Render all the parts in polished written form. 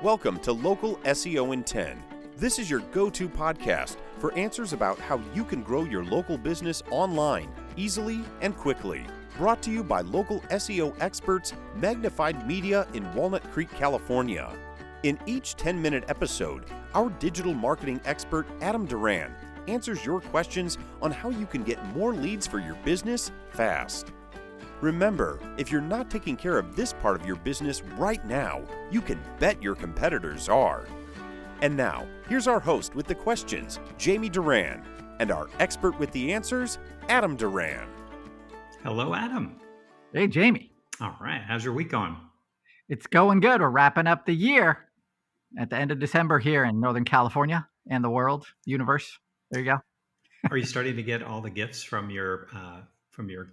Welcome to Local SEO in 10. This is your go-to podcast for answers about how you can grow your local business online, easily and quickly. Brought to you by local SEO experts, Magnified Media in Walnut Creek, California. In each 10-minute episode, our digital marketing expert, Adam Duran, answers your questions on how you can get more leads for your business fast. Remember, if you're not taking care of this part of your business right now, you can bet your competitors are. And now, here's our host with the questions, Jamie Duran, and our expert with the answers, Adam Duran. Hello, Adam. Hey, Jamie. All right. How's your week going? It's going good. We're wrapping up the year at the end of December here in Northern California and the world, universe. There you go. Are you starting to get all the gifts from your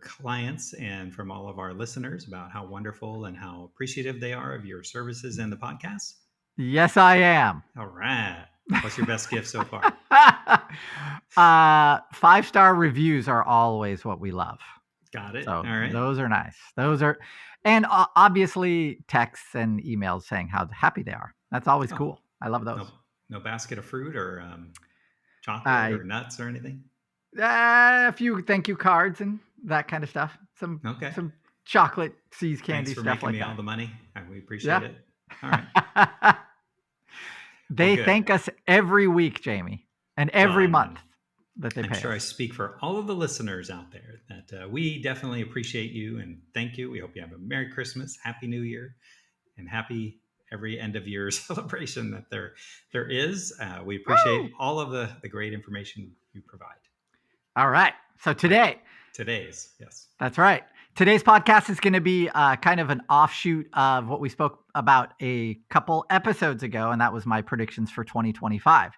clients and from all of our listeners about how wonderful and how appreciative they are of your services and the podcast? Yes, I am. All right. What's your best gift so far? 5-star reviews are always what we love. Got it. So All right. Those are nice. And obviously texts and emails saying how happy they are. That's always cool. I love those. No basket of fruit or chocolate or nuts or anything? A few thank you cards and that kind of stuff. Some chocolate, seeds, candy, stuff like that. Thanks for making me all the money. We appreciate it. All right. They thank us every week, Jamie, and every month that they pay. I'm sure I speak for all of the listeners out there that we definitely appreciate you and thank you. We hope you have a Merry Christmas, Happy New Year, and happy every end of year celebration that there is. We appreciate all of the great information you provide. All right. So Today's, yes. That's right. Today's podcast is going to be kind of an offshoot of what we spoke about a couple episodes ago, and that was my predictions for 2025.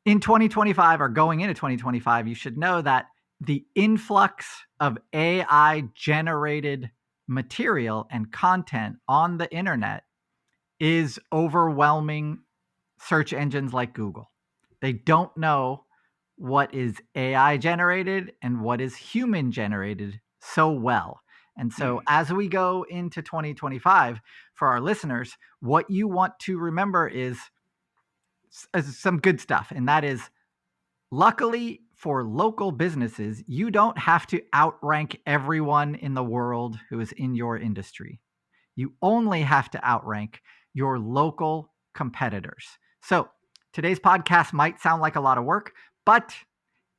In 2025, or going into 2025, you should know that the influx of AI-generated material and content on the internet is overwhelming search engines like Google. They don't know what is AI generated and what is human generated so well. And so as we go into 2025, for our listeners, what you want to remember is some good stuff. And that is, luckily for local businesses, you don't have to outrank everyone in the world who is in your industry. You only have to outrank your local competitors. So today's podcast might sound like a lot of work, but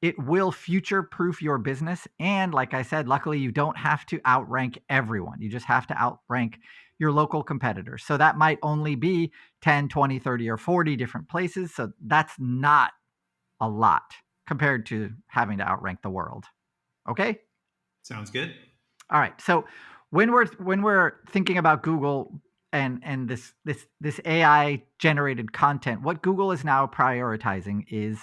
it will future-proof your business. And like I said, luckily you don't have to outrank everyone. You just have to outrank your local competitors. So that might only be 10, 20, 30, or 40 different places. So that's not a lot compared to having to outrank the world. Okay? Sounds good. All right. So when we're thinking about Google and this AI generated content, what Google is now prioritizing is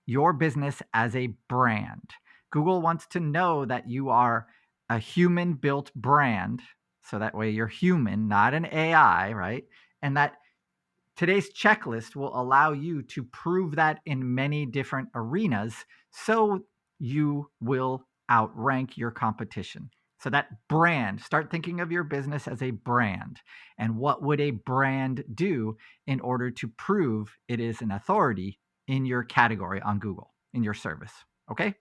your business as a brand. Google wants to know that you are a human built brand. So that way you're human, not an AI, right? And that today's checklist will allow you to prove that in many different arenas, so you will outrank your competition. So that brand, start thinking of your business as a brand. And what would a brand do in order to prove it is an authority in your category on Google, in your service? Okay?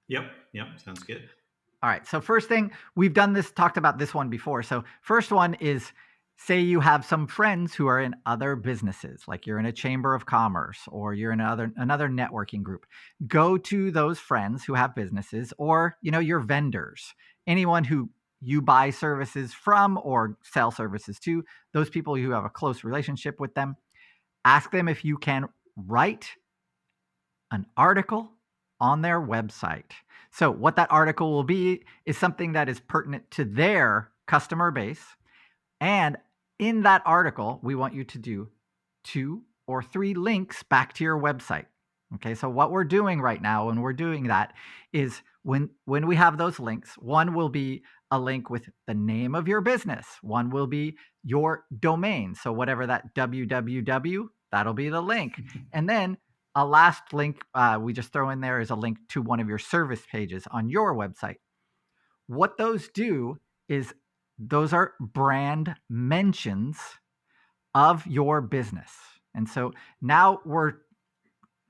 Yep. Sounds good. All right. So first thing, we've talked about this one before. So first one is, say you have some friends who are in other businesses, like you're in a chamber of commerce or you're in another networking group. Go to those friends who have businesses, or your vendors, anyone who you buy services from or sell services to, those people who have a close relationship with them. Ask them if you can write an article on their website. So what that article will be is something that is pertinent to their customer base. And in that article, we want you to do 2 or 3 links back to your website. Okay, so what we're doing right now when we're doing that is when we have those links, one will be a link with the name of your business. One will be your domain. So whatever that www, that'll be the link. And then a last link we just throw in there is a link to one of your service pages on your website. What those do is those are brand mentions of your business. And so now we're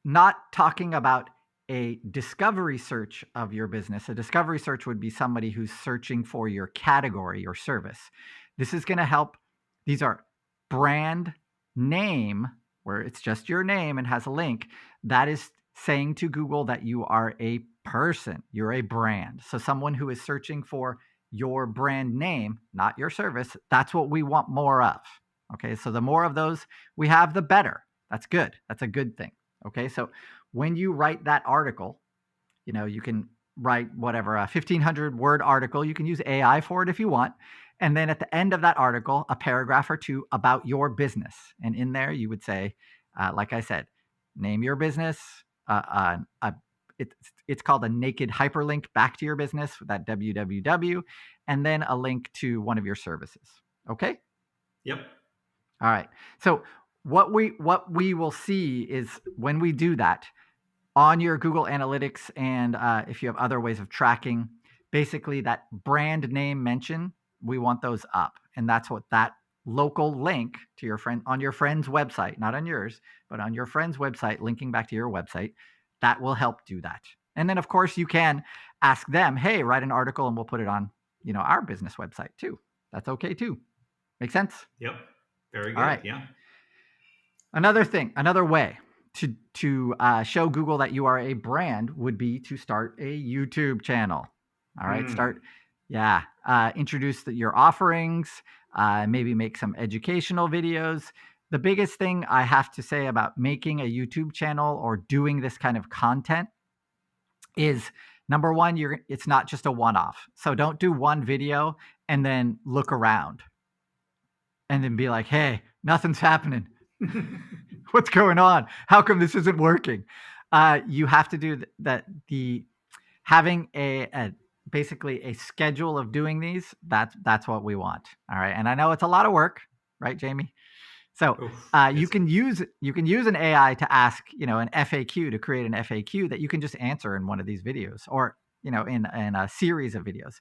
not talking about a discovery search of your business. A discovery search would be somebody who's searching for your category or service. This is going to help. These are brand name, where it's just your name and has a link. That is saying to Google that you are a person, you're a brand. So someone who is searching for your brand name, not your service, that's what we want more of. Okay, so the more of those we have, the better. That's good. That's a good thing. Okay, so when you write that article, you can write whatever, a 1,500 word article. You can use AI for it if you want. And then at the end of that article, a paragraph or two about your business. And in there, you would say, like I said, name your business. It's called a naked hyperlink back to your business with that www, and then a link to one of your services. Okay? Yep. All right. So what we will see is when we do that on your Google Analytics, and if you have other ways of tracking, basically that brand name mention, we want those up. And that's what that local link to your friend on your friend's website, not on yours, but on your friend's website, linking back to your website, that will help do that. And then of course you can ask them, hey, write an article and we'll put it on, our business website too. That's okay too. Make sense? Yep. Very good. All right. Yeah. Another way to show Google that you are a brand would be to start a YouTube channel. All right, introduce your offerings, maybe make some educational videos. The biggest thing I have to say about making a YouTube channel or doing this kind of content is, number one, it's not just a one-off. So don't do one video and then look around and then be like, hey, nothing's happening. What's going on? How come this isn't working? You have to do that. Having basically a schedule of doing these. That's what we want. All right. And I know it's a lot of work, right, Jamie? So you can use an AI to ask, an FAQ, to create an FAQ that you can just answer in one of these videos, or in a series of videos.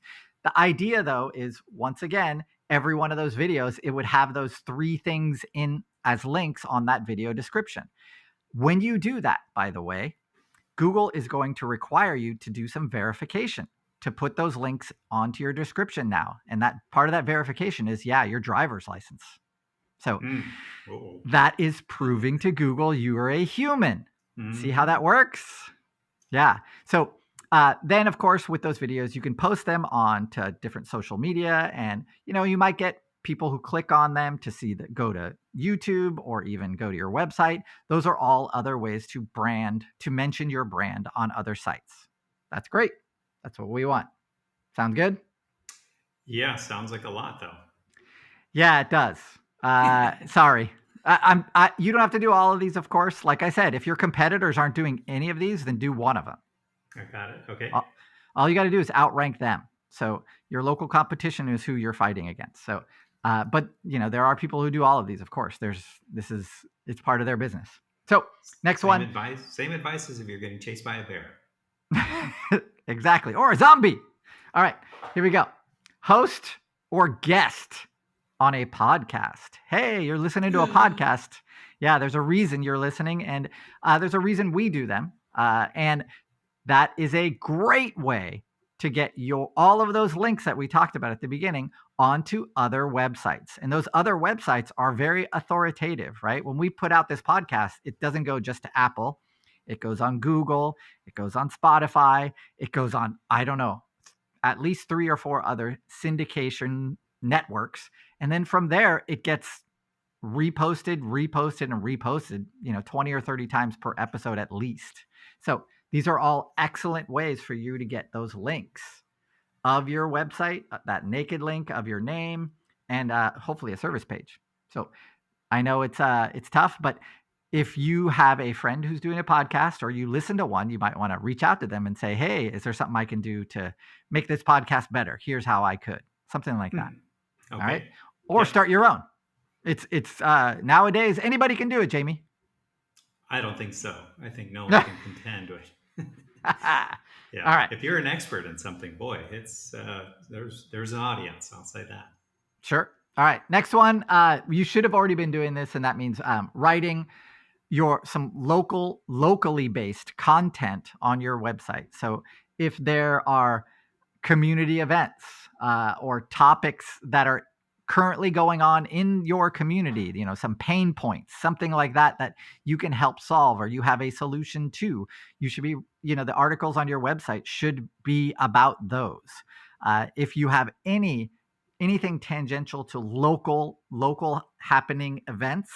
The idea, though, is, once again, every one of those videos, it would have those three things in as links on that video description. When you do that, by the way, Google is going to require you to do some verification to put those links onto your description now. And that part of that verification is, your driver's license. So that is proving to Google you are a human. See how that works? Yeah. So then, of course, with those videos, you can post them on to different social media, and you might get people who click on them to go to YouTube or even go to your website. Those are all other ways to mention your brand on other sites. That's great. That's what we want. Sound good? Yeah, sounds like a lot, though. Yeah, it does. Sorry. You don't have to do all of these, of course. Like I said, if your competitors aren't doing any of these, then do one of them. I got it. Okay. All you got to do is outrank them. So your local competition is who you're fighting against. So, but there are people who do all of these. Of course, it's part of their business. So next one. Same advice as if you're getting chased by a bear. Exactly. Or a zombie. All right, here we go. Host or guest on a podcast. Hey, you're listening to a podcast. Yeah, there's a reason you're listening, and there's a reason we do them. And that is a great way to get all of those links that we talked about at the beginning onto other websites. And those other websites are very authoritative, right? When we put out this podcast, it doesn't go just to Apple. It goes on Google. It goes on Spotify. It goes on, I don't know, at least 3 or 4 other syndication networks. And then from there, it gets reposted, and reposted, 20 or 30 times per episode at least. So these are all excellent ways for you to get those links of your website, that naked link of your name, and hopefully a service page. So I know it's tough, but if you have a friend who's doing a podcast, or you listen to one, you might want to reach out to them and say, hey, is there something I can do to make this podcast better? Here's how I could. Something like that. Okay. All right. Or start your own. It's nowadays anybody can do it, Jamie. I don't think so. I think no one can contend with. Yeah. All right. If you're an expert in something, boy, it's there's an audience. I'll say that. Sure. All right. Next one. You should have already been doing this, and that means writing some locally based content on your website. So if there are community events or topics that are currently going on in your community, some pain points, something like that you can help solve or you have a solution to, you should be, the articles on your website should be about those. If you have anything tangential to local happening events,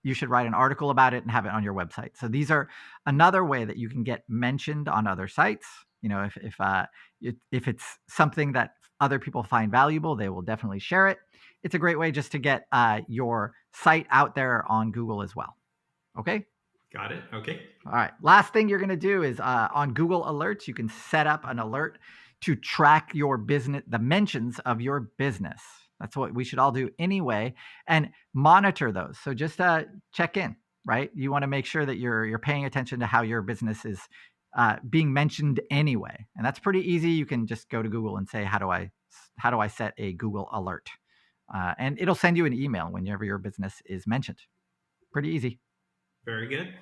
you should write an article about it and have it on your website. So these are another way that you can get mentioned on other sites. If it's something that other people find valuable, they will definitely share it. It's a great way just to get your site out there on Google as well. Okay. Got it. Okay. All right. Last thing you're going to do is on Google Alerts, you can set up an alert to track your business, the mentions of your business. That's what we should all do anyway, and monitor those. So just check in, right? You want to make sure that you're paying attention to how your business is being mentioned anyway, and that's pretty easy. You can just go to Google and say, how do I set a Google alert, and it'll send you an email whenever your business is mentioned. Pretty easy. Very good.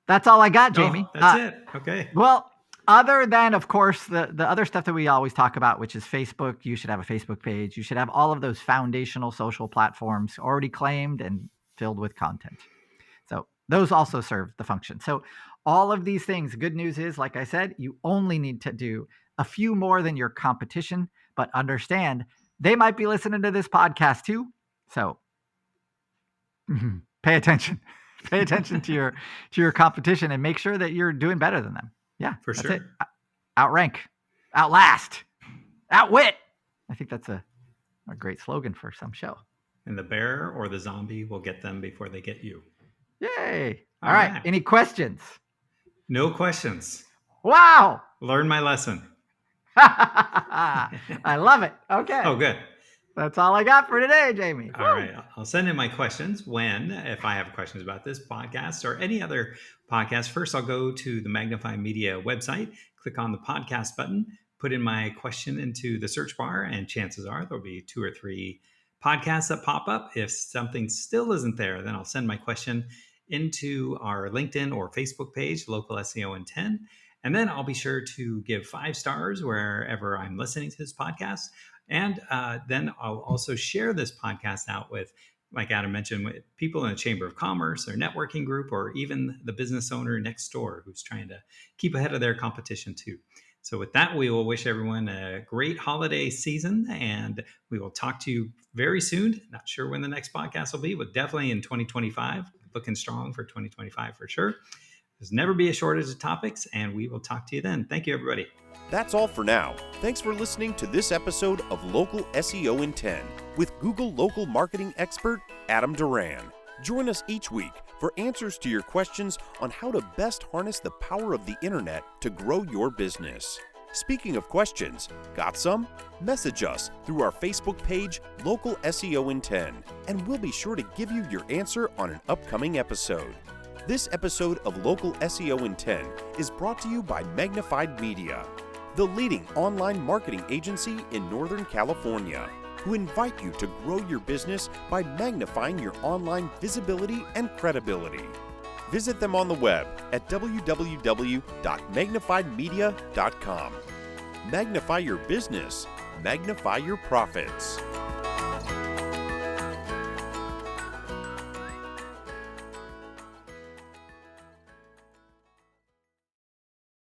That's all I got, Jamie. That's it. Okay. Well, other than, of course, the other stuff that we always talk about, which is Facebook. You should have a Facebook page. You should have all of those foundational social platforms already claimed and filled with content. So those also serve the function. So all of these things, good news is, like I said, you only need to do a few more than your competition, but understand they might be listening to this podcast too. So pay attention. Pay attention to your competition and make sure that you're doing better than them. Yeah, for sure. It. Outrank, outlast, outwit. I think that's a great slogan for some show. And the bear or the zombie will get them before they get you. Yay. All right. Any questions? No questions. Wow. Learn my lesson. I love it. Okay. Oh, good. That's all I got for today, Jamie. All right. I'll send in my questions if I have questions about this podcast or any other podcast. First, I'll go to the Magnified Media website, click on the podcast button, put in my question into the search bar, and chances are there'll be 2 or 3 podcasts that pop up. If something still isn't there, then I'll send my question into our LinkedIn or Facebook page, Local SEO in 10. And then I'll be sure to give 5 stars wherever I'm listening to this podcast. And then I'll also share this podcast out with, like Adam mentioned, with people in the Chamber of Commerce or networking group, or even the business owner next door who's trying to keep ahead of their competition too. So with that, we will wish everyone a great holiday season, and we will talk to you very soon. Not sure when the next podcast will be, but definitely in 2025. Looking strong for 2025 for sure. There's never be a shortage of topics, and we will talk to you then. Thank you, everybody. That's all for now. Thanks for listening to this episode of Local SEO in 10 with Google local marketing expert Adam Duran. Join us each week for answers to your questions on how to best harness the power of the internet to grow your business. Speaking of questions, got some? Message us through our Facebook page, Local SEO in 10, and we'll be sure to give you your answer on an upcoming episode. This episode of Local SEO in 10 is brought to you by Magnified Media, the leading online marketing agency in Northern California, who invite you to grow your business by magnifying your online visibility and credibility. Visit them on the web at www.magnifiedmedia.com. Magnify your business, magnify your profits.